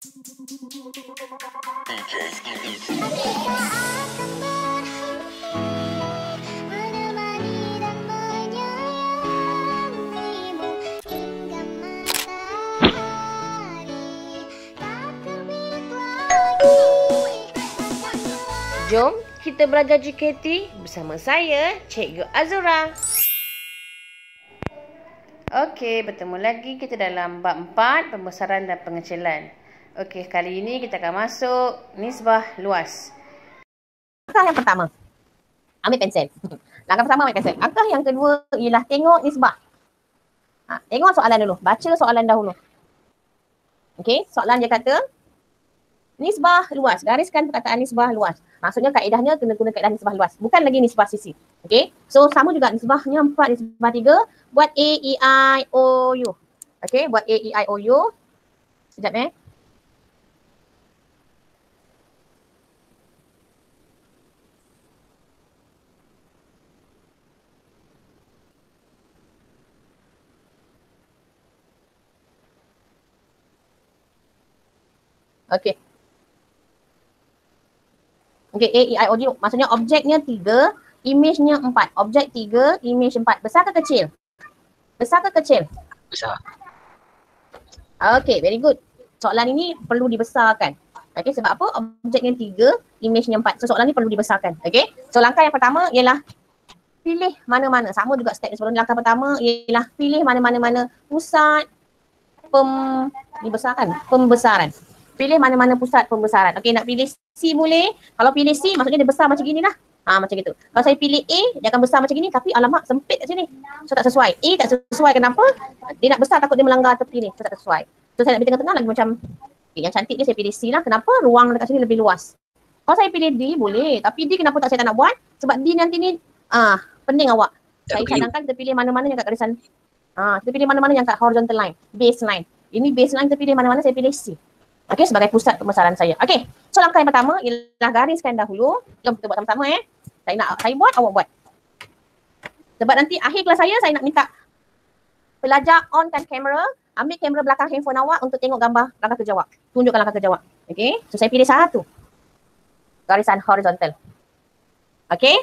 Jom kita belajar JKT bersama saya, Cikgu Azura. Okey, bertemu lagi kita dalam bab 4, pembesaran dan pengecilan. Okey, kali ini kita akan masuk nisbah luas. Langkah yang pertama, ambil pensel. Langkah pertama ambil pensel. Langkah yang kedua ialah tengok nisbah. Tengok soalan dulu, baca soalan dahulu. Okey, soalan dia kata, nisbah luas, gariskan perkataan nisbah luas. Maksudnya kaedahnya kena guna kaedah nisbah luas. Bukan lagi nisbah sisi. Okey. So sama juga nisbahnya 4, nisbah 3. Buat A, E, I, O, U. Okey, buat A, E, I, O, U. Sekejap Okey. Okey, A, E, I, O, U. Maksudnya objeknya 3, image-nya 4. Objek 3, image 4. Besar ke kecil? Besar ke kecil? Besar. Okey, very good. Soalan ini perlu dibesarkan. Okey, sebab apa? Objeknya 3, image-nya 4. So soalan ini perlu dibesarkan. Okey. So langkah yang pertama ialah pilih mana-mana. Sama juga step sebelum langkah pertama ialah pilih mana-mana pusat pembesaran. Pilih mana-mana pusat pembesaran. Okey, nak pilih C boleh. Kalau pilih C maksudnya dia besar macam gini lah. Macam gitu. Kalau saya pilih A, dia akan besar macam gini tapi alamak sempit kat sini. So tak sesuai. A tak sesuai, kenapa? Dia nak besar takut dia melanggar tepi ni. So tak sesuai. So saya nak pilih tengah-tengah lagi macam yang cantik dia saya pilih C lah. Kenapa? Ruang dekat sini lebih luas. Kalau saya pilih D boleh. Tapi D kenapa saya tak nak buat? Sebab D nanti ni pening awak. Saya cadangkan kita pilih mana-mana yang kat garisan. Kita pilih mana-mana yang kat horizontal line. Baseline. Ini baseline kita pilih mana-mana, saya pilih C. Okey, sebagai pusat pembesaran saya. Okey, so langkah yang pertama ialah gariskan dahulu. Jom kita buat sama-sama Saya buat, awak buat. Sebab nanti akhir kelas saya nak minta pelajar onkan kamera, ambil kamera belakang handphone awak untuk tengok gambar langkah kerja awak. Tunjukkan langkah kerja awak. Okey, so saya pilih satu. Garisan horizontal. Okey.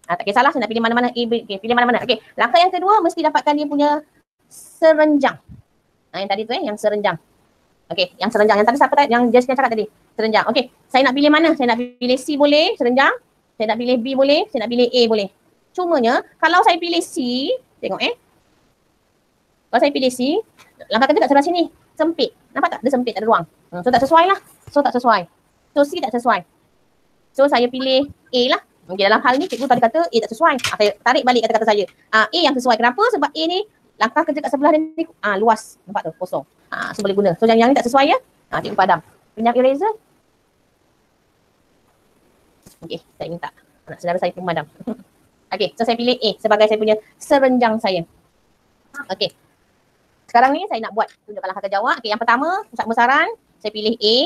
Tak kisahlah, saya nak pilih mana-mana. Pilih mana-mana. Okey, langkah yang kedua mesti dapatkan dia punya serenjang. Yang tadi tu yang serenjang. Okey, yang serenjang. Yang tadi siapa tadi? Yang Jessica cakap tadi. Serenjang. Okey, saya nak pilih mana? Saya nak pilih C boleh, serenjang. Saya nak pilih B boleh, saya nak pilih A boleh. Cumanya, kalau saya pilih C, tengok Kalau saya pilih C, langkah kerja kat sebelah sini. Sempit. Nampak tak? Dia sempit, tak ada ruang. So tak sesuai lah. So tak sesuai. So C tak sesuai. So saya pilih A lah. Okey, dalam hal ni cikgu tadi kata A tak sesuai. Saya tarik balik kata-kata saya. A yang sesuai. Kenapa? Sebab A ni langkah kerja kat sebelah ni luas. Nampak tu? Kosong. So boleh guna. So yang ni tak sesuai ya. Cikgu padam. Pinjam eraser. Okey, saya minta. Anak saudara saya pemadam. Okey, so saya pilih A sebagai saya punya serenjang saya. Okey. Sekarang ni saya nak buat tunjukkan langkah kerja awak. Okey, yang pertama pusat pembesaran, saya pilih A.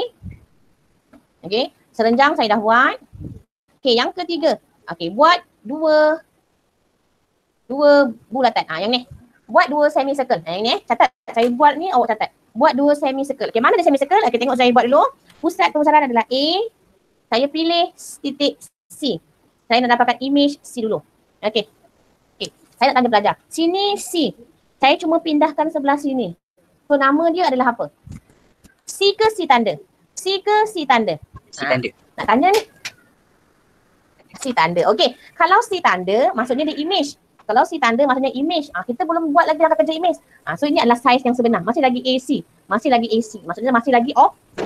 Okey, serenjang saya dah buat. Okey, yang ketiga. Okey, buat dua bulatan. Yang ni. Buat 2 semi circle. Yang ni catat. Saya buat ni, awak catat. Buat 2 semi circle. Okey, mana dia semi circle? Okey, tengok saya buat dulu. Pusat pembesaran adalah A. Saya pilih titik C. Saya nak dapatkan image C dulu. Okey. Okey, saya nak tanya pelajar. Sini C. Saya cuma pindahkan sebelah sini. So nama dia adalah apa? C ke C tanda? C ke C tanda? C tanda. Nak tanya ni. C tanda. Okey. Kalau C tanda maksudnya dia image. Kalau C tanda maksudnya image. Kita belum buat lagi langkah kerja image. So ini adalah size yang sebenar. Masih lagi AC. Masih lagi AC. Maksudnya masih lagi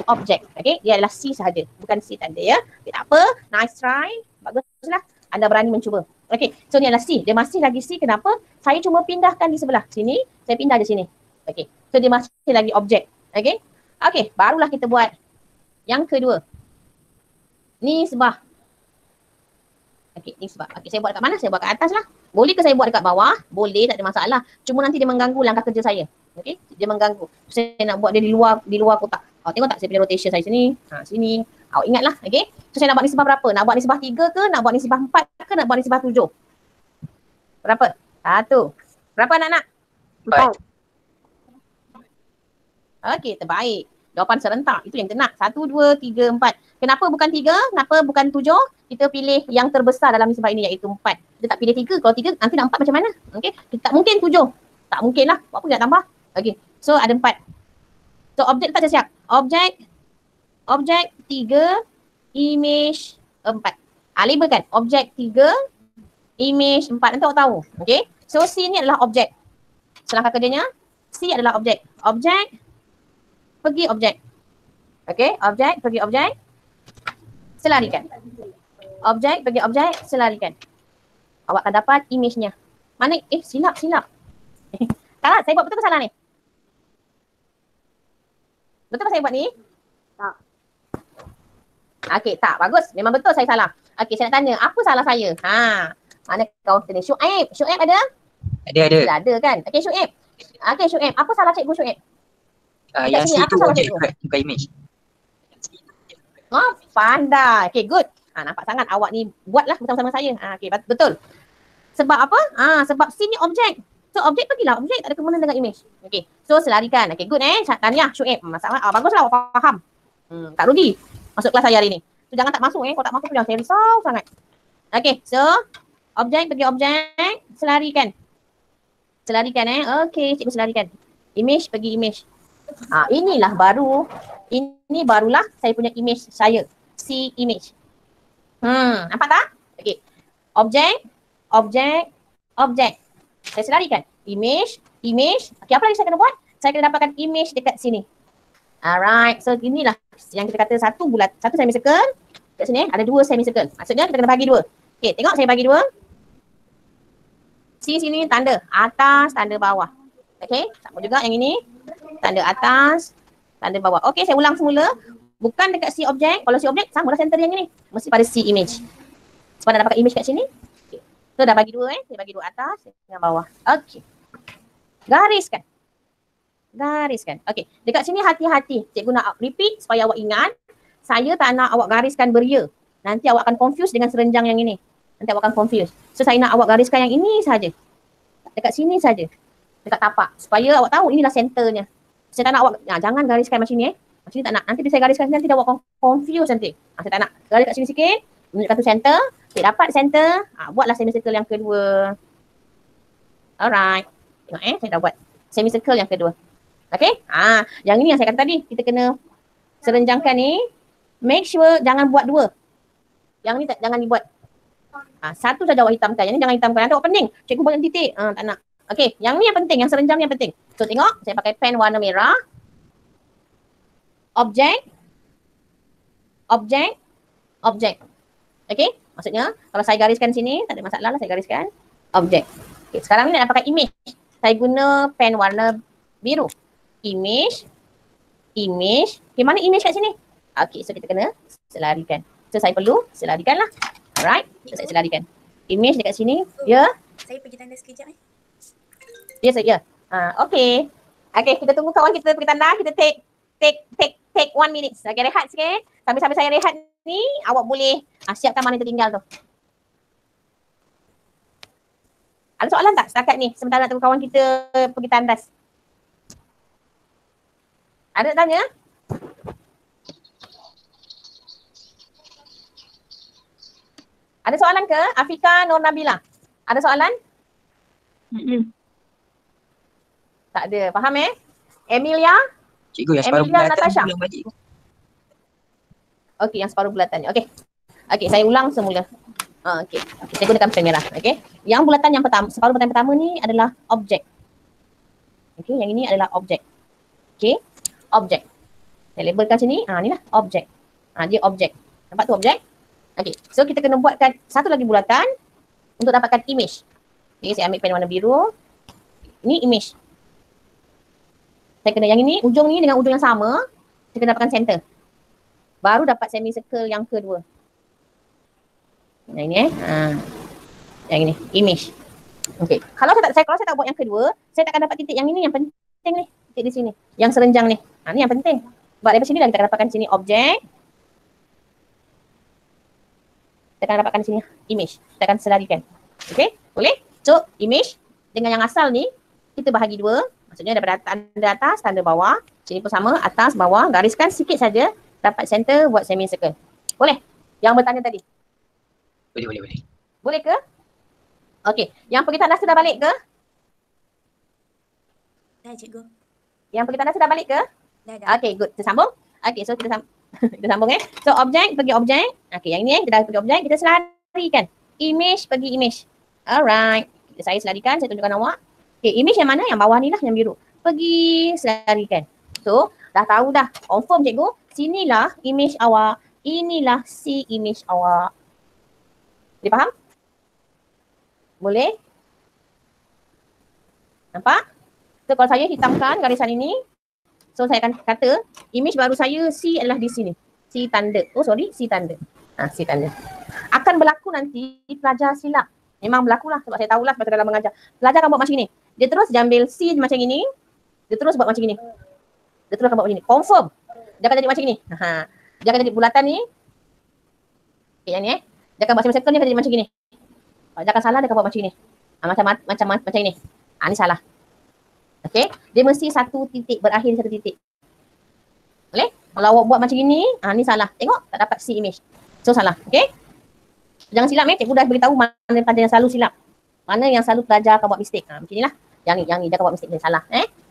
objek. Okey. Dia adalah C sahaja. Bukan C tanda ya. Okay, tak apa. Nice try. Baguslah. Anda berani mencuba. Okey. So ini adalah C. Dia masih lagi C. Kenapa? Saya cuma pindahkan di sebelah. Sini. Saya pindah di sini. Okey. So dia masih lagi objek. Okey. Okey. Barulah kita buat yang kedua. Nisbah. Okey, nisbah. Okey, saya buat kat mana? Saya buat kat atas lah. Boleh ke saya buat dekat bawah? Boleh, tak ada masalah. Cuma nanti dia mengganggu langkah kerja saya. Okey, dia mengganggu. Saya nak buat dia di luar kotak. Tengok tak saya punya rotation saya sini. Sini. Awak ingatlah, okey. So saya nak buat nisbah berapa? Nak buat nisbah 3 ke? Nak buat nisbah 4 ke? Nak buat nisbah 7? Berapa? 1. Berapa anak-anak? 4. Okey, terbaik. Jawapan serentak. Itu yang kita nak. 1, 2, 3, 4. Kenapa bukan 3? Kenapa bukan 7? Kita pilih yang terbesar dalam nisbah ini iaitu 4. Kita tak pilih 3. Kalau 3 nanti nak 4 macam mana? Okey. Kita tak mungkin 7. Tak mungkin lah. Buat apa nak tambah? Okey. So ada 4. So objek tak siap. Objek 3, image 4. Labelkan. Objek 3, image 4. Nanti awak tahu. Okey. So C ni adalah objek. Selangkah kerjanya, C adalah objek. Objek pergi objek. Okey, objek pergi objek. Selarikan. Objek pergi objek, selarikan. Awak akan dapat image-nya. Mana? Silap. Salah, saya buat betul ke salah ni? Betul ke saya buat ni? Tak. Okey, tak. Bagus. Memang betul saya salah. Okey, saya nak tanya. Apa salah saya? Mana kawan kita ni? Syuaib ada? Ada. Ada kan? Okey, Syuaib. Apa salah cikgu Syuaib? Yang C tu objek bukan image. Pandai. Okay, good. Nampak sangat awak ni buatlah bersama-sama saya. Okay, betul. Sebab apa? Sebab C ni objek. So, objek pergilah. Objek tak ada kemana dengan image. Okay, so selarikan. Okay, good Tahniah, Syuaib. Masalah. Baguslah awak faham. Tak rugi masuk kelas saya hari ni. So, jangan tak masuk Kalau tak masuk jangan saya risau sangat. Okay, so objek pergi objek, selarikan. Okay, cikgu selarikan. Image pergi image. Inilah baru. Ini barulah saya punya image saya. C image. Nampak tak? Okay. Objek. Saya selarikan. Image. Okay, apa lagi saya kena buat? Saya kena dapatkan image dekat sini. Alright. So inilah yang kita kata satu semicircle. Kat sini ada 2 semicircle. Maksudnya kita kena bagi 2. Okay, tengok saya bagi 2. C sini tanda atas, tanda bawah. Okay, sama juga yang ini. Tanda atas, tanda bawah. Okay, saya ulang semula. Bukan dekat C objek. Kalau C objek, sama lah center yang ini. Mesti pada C image. Sebab nak dapatkan image kat sini. Okay. So dah bagi 2 Saya bagi 2 atas dengan bawah. Okay. Gariskan. Okay. Dekat sini hati-hati. Cikgu nak repeat supaya awak ingat. Saya tak nak awak gariskan beria. Nanti awak akan confuse dengan serenjang yang ini. Nanti awak akan confuse. So saya nak awak gariskan yang ini saja. Dekat sini saja. Dekat tapak. Supaya awak tahu inilah centernya. Saya tak nak awak, jangan gariskan macam ni Macam ni tak nak. Nanti bila saya gariskan nanti awak confuse nanti. Saya tak nak. Garis kat sini sikit. Menunjukkan tu center. Okay, dapat center. Buatlah semicircle yang kedua. Alright. Tengok saya dah buat semicircle yang kedua. Okay. Yang ini yang saya kata tadi. Kita kena serenjangkan ni. Make sure jangan buat 2. Yang ni jangan dibuat. Satu saja awak hitamkan. Yang ni jangan hitamkan. Nanti awak pening. Cikgu banyak titik. Tak nak. Okay, yang ni yang penting. Yang serenjang ni yang penting. So tengok, saya pakai pen warna merah. Objek. Okay, maksudnya kalau saya gariskan sini, tak ada masalah lah saya gariskan. Objek. Okay, sekarang ni nak pakai image. Saya guna pen warna biru. Image. Okay, mana image kat sini? Okay, so kita kena selarikan. So saya perlu selarikan lah. Alright, so saya selarikan. Image dekat sini. Ya. Saya pergi tanda sekejap Ya, saya. Okay. Okay, kita tunggu kawan kita pergi tanda. Kita take 1 minute. Okay, rehat sikit. Sambil saya rehat ni, awak boleh siapkan mana tertinggal tu. Ada soalan tak setakat ni? Sementara nak tunggu kawan kita pergi tandas. Ada nak tanya? Ada soalan ke? Afika Nur Nabila. Ada soalan? Tak ada. Faham Emilia? Cikgu yang separuh bulatan Natasha. belum balik. Okey, yang separuh bulatannya. Okey, saya ulang semula. Okey, saya gunakan pen merah. Okey. Yang bulatan yang pertama, separuh bulatan pertama ni adalah objek. Okey, yang ini adalah objek. Okey, objek. Saya labelkan sini. Inilah objek. Dia objek. Nampak tu objek? Okey, so kita kena buatkan satu lagi bulatan untuk dapatkan image. Okey, saya ambil pen warna biru. Ini image. Saya kena yang ini, ujung ni dengan ujung yang sama. Saya kena dapatkan center. Baru dapat semicircle yang kedua. Yang ini yang ini, image. Okey. Kalau saya tak buat yang kedua, saya tak akan dapat titik yang ini yang penting ni. Titik di sini. Yang serenjang ni. Ni yang penting. Sebab dari sini dah kita akan dapatkan sini objek. Kita akan dapatkan sini image. Kita akan selarikan. Okey? Boleh? So, image dengan yang asal ni kita bahagi 2. Maksudnya daripada tanda atas, tanda bawah. Sini pun sama, atas, bawah. Gariskan sikit saja. Dapat center, buat semicircle. Boleh? Yang bertanya tadi. Boleh. Boleh ke? Okey. Yang pergi tandas tu dah balik ke? Dah cikgu. Yang pergi tandas tu dah balik ke? Dah. Okey, good. Kita sambung. Okey, so kita kita sambung So objek pergi objek. Okey, yang ni kita dah pergi objek, kita selarikan. Image pergi image. Alright. Saya selarikan, saya tunjukkan awak. Okey, image yang mana? Yang bawah ni lah, yang biru. Pergi selarikan. So, dah tahu dah. Confirm cikgu. Sinilah image awak. Inilah si image awak. Boleh faham? Boleh? Nampak? So kalau saya hitamkan garisan ini, so saya akan kata image baru saya C adalah di sini. C tanda. Oh sorry, C tanda. C tanda. Akan berlaku nanti pelajar silap. Memang berlaku lah sebab saya tahulah sebab dalam mengajar. Pelajar akan buat macam ni. Dia terus dia ambil C macam ini. Dia terus buat macam ini. Dia terus akan buat macam ini. Confirm. Dia akan jadi macam ini. Dia akan jadi bulatan ni. Okay, yang ni Dia akan buat circle ni akan jadi macam ini. Kalau dia akan salah, dia akan buat macam ini. Macam ini. Ni salah. Okey, dia mesti satu titik, berakhir satu titik. Boleh? Kalau awak buat macam ini, ni salah. Tengok, tak dapat C image. So salah, okey? Jangan silap cikgu dah beritahu mana pelajar yang selalu silap. Mana yang selalu pelajar akan buat mistake. Macam inilah. Yang ni dia akan buat mistake, dia salah.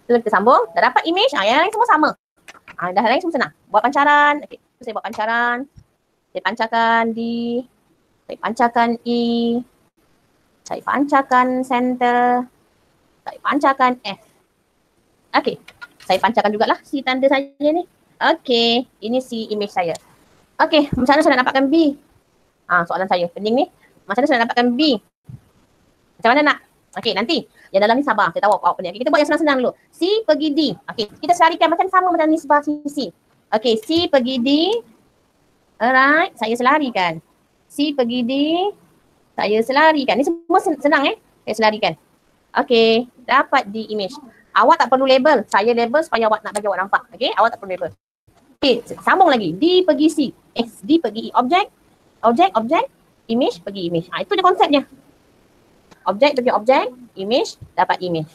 So kita sambung, dah dapat image, yang lain semua sama. Dah lain semua senang. Buat pancaran, okey. So, saya buat pancaran. Saya pancarkan D. Saya pancarkan E. Saya pancarkan center. Saya pancarkan F. Okey. Saya pancarkan jugalah si tanda saya ni. Okey. Ini si image saya. Okey. Macam mana saya nak dapatkan B? Soalan saya. Pening ni. Macam mana saya nak dapatkan B? Macam mana nak? Okey. Nanti. Yang dalam ni sabar. Saya tahu awak pening. Okay, kita buat yang senang-senang dulu. C pergi D. Okey. Kita selarikan macam sama macam nisbah C. Okey. C pergi D. Alright. Saya selarikan. C pergi D. Saya selarikan. Ni semua senang Saya selarikan. Okey. Dapat D image. Awak tak perlu label. Saya label supaya awak nak bagi awak nampak. Okey. Awak tak perlu label. Okey. Sambung lagi. D pergi C. D pergi E. Objek. Image pergi image. Itu dia konsepnya. Objek pergi objek. Image. Dapat image.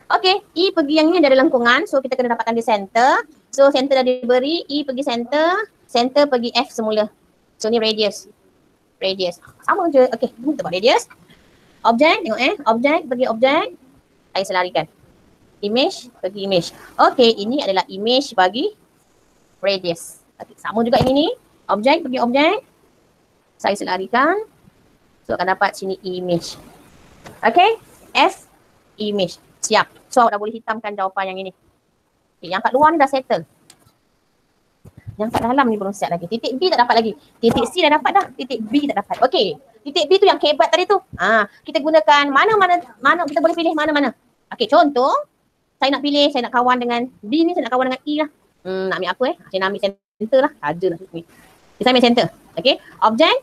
Okey. E pergi yang ni dia ada lengkungan. So kita kena dapatkan di center. So center dah diberi. E pergi center. Center pergi F semula. So ni radius. Sama je. Okey. Kita buat radius. Objek. Tengok Objek pergi objek. Saya selarikan. Image pergi image. Okey. Ini adalah image bagi radius. Okay. Sama juga yang ini. Objek pergi objek. Saya selarikan. So akan dapat sini image. Okey. F image. Siap. So awak dah boleh hitamkan jawapan yang ini. Okay. Yang kat luar ni dah settle. Yang kat dalam ni belum siap lagi. Titik B tak dapat lagi. Titik C dah dapat dah. Titik B tak dapat. Okey. Titik B tu yang kebat tadi tu. Kita gunakan mana kita boleh pilih mana-mana. Okey, contoh saya nak pilih, saya nak kawan dengan B ni, saya nak kawan dengan E lah. Nak ambil apa Saya nak ambil center lah. Ada lah. Saya ambil center. Okey. Objek.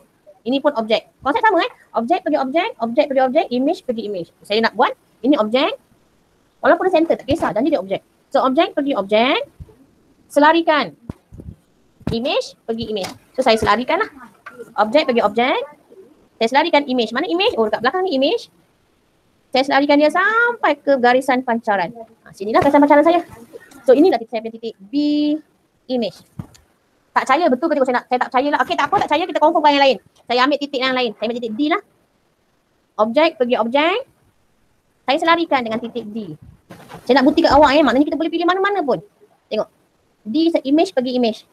Ini pun objek. Konsep sama Objek pergi objek. Objek pergi objek. Image pergi image. Saya nak buat. Ini objek. Walaupun dia center tak kisah. Jangan dia objek. So objek pergi objek. Selarikan. Image pergi image. So saya selarikan lah. Objek pergi objek. Saya selarikan image. Mana image? Oh dekat belakang ni image. Saya selarikan dia sampai ke garisan pancaran. Sinilah garisan pancaran saya. So inilah saya punya titik B image. Tak percaya betul ke cikgu? Saya tak percaya lah. Okey tak apa, tak percaya, kita confirm yang lain. Saya ambil titik yang lain. Saya ambil titik D lah. Objek pergi objek. Saya selarikan dengan titik D. Saya nak buktikan awak maknanya kita boleh pilih mana-mana pun. Tengok. D image pergi image.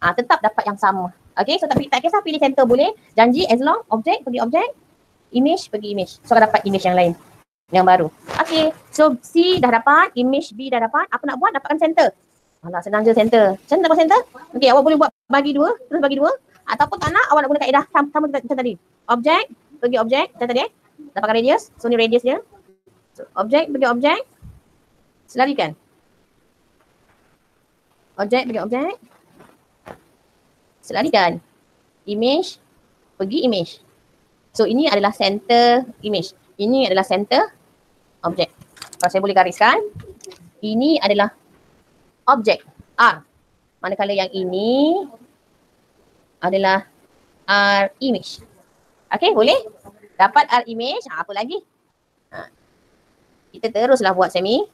Tetap dapat yang sama. Okay, so tak kisah pilih center boleh. Janji as long objek pergi objek, image pergi image. So akan dapat image yang lain. Yang baru. Okay, so C dah dapat, image B dah dapat. Apa nak buat? Dapatkan center. Alah, senang je center. Macam mana dapat center? Okay, awak boleh buat bagi dua, terus bagi dua. Ataupun tak nak, awak nak guna kaedah sama macam tadi. Objek pergi objek, macam tadi dapatkan radius. So ni radius dia. So, objek pergi objek. Selarikan. Objek pergi objek. Selarikan. Image pergi image. So ini adalah center image. Ini adalah center objek. Kalau saya boleh gariskan, ini adalah objek R. Manakala yang ini adalah R image. Okey, boleh? Dapat R image, apa lagi? Kita teruslah buat semi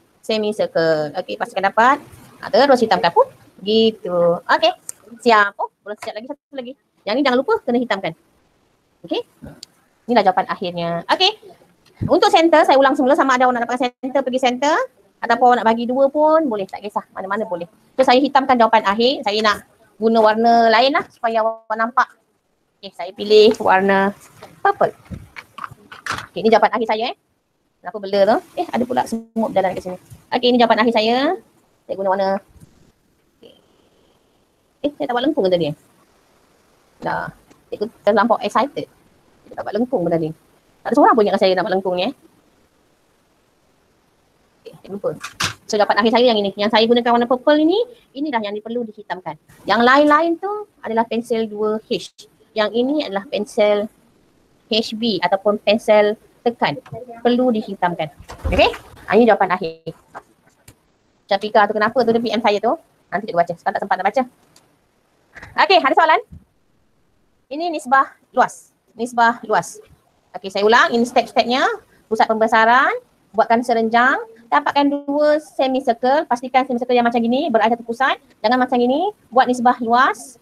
circle. Okey, pastikan dapat. Terus hitamkan pun. Gitu. Okey. Siap. Oh, belum siap lagi, satu lagi. Yang ni jangan lupa kena hitamkan. Okey. Inilah jawapan akhirnya. Okey. Untuk center, saya ulang semula sama ada orang nak dapatkan center, pergi center. Ataupun nak bagi dua pun boleh, tak kisah. Mana-mana boleh. So, saya hitamkan jawapan akhir. Saya nak guna warna lain lah supaya awak nampak. Okey, saya pilih warna purple. Okey, ini jawapan akhir saya Kenapa blur tu? Ada pula semut berjalan kat sini. Okey, ini jawapan akhir saya. Saya guna warna. Saya tak buat lengkung ke tadi? Dah. Cikgu terlampau excited. Saya tak buat lengkung ke tadi. Tak ada seorang pun ingat saya nak buat lengkung ni Okey, lupa. So jawapan akhir saya yang ini. Yang saya gunakan warna purple ini, inilah yang perlu dihitamkan. Yang lain-lain tu adalah pensel 2H. Yang ini adalah pensel HB ataupun pensel tekan. Perlu dihitamkan. Okey? Ini jawapan akhir. Syafika tu kenapa tu dia PM saya tu? Nanti cikgu baca. Sekarang tak sempat nak baca. Okey, ada soalan? Ini nisbah luas. Nisbah luas. Okey, saya ulang. Ini step-stepnya. Pusat pembesaran. Buatkan serenjang. Dapatkan dua semicircle. Pastikan semicircle yang macam gini berada satu pusat. Jangan macam gini. Buat nisbah luas.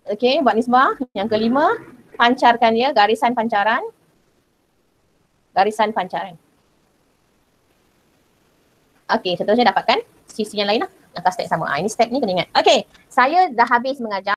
Okey, buat nisbah. Yang kelima, pancarkan dia. Garisan pancaran. Garisan pancaran. Okey, seterusnya dapatkan sisi yang lain lah. Langkah step sama. Ini step ni kena ingat. Okey, saya dah habis mengajar.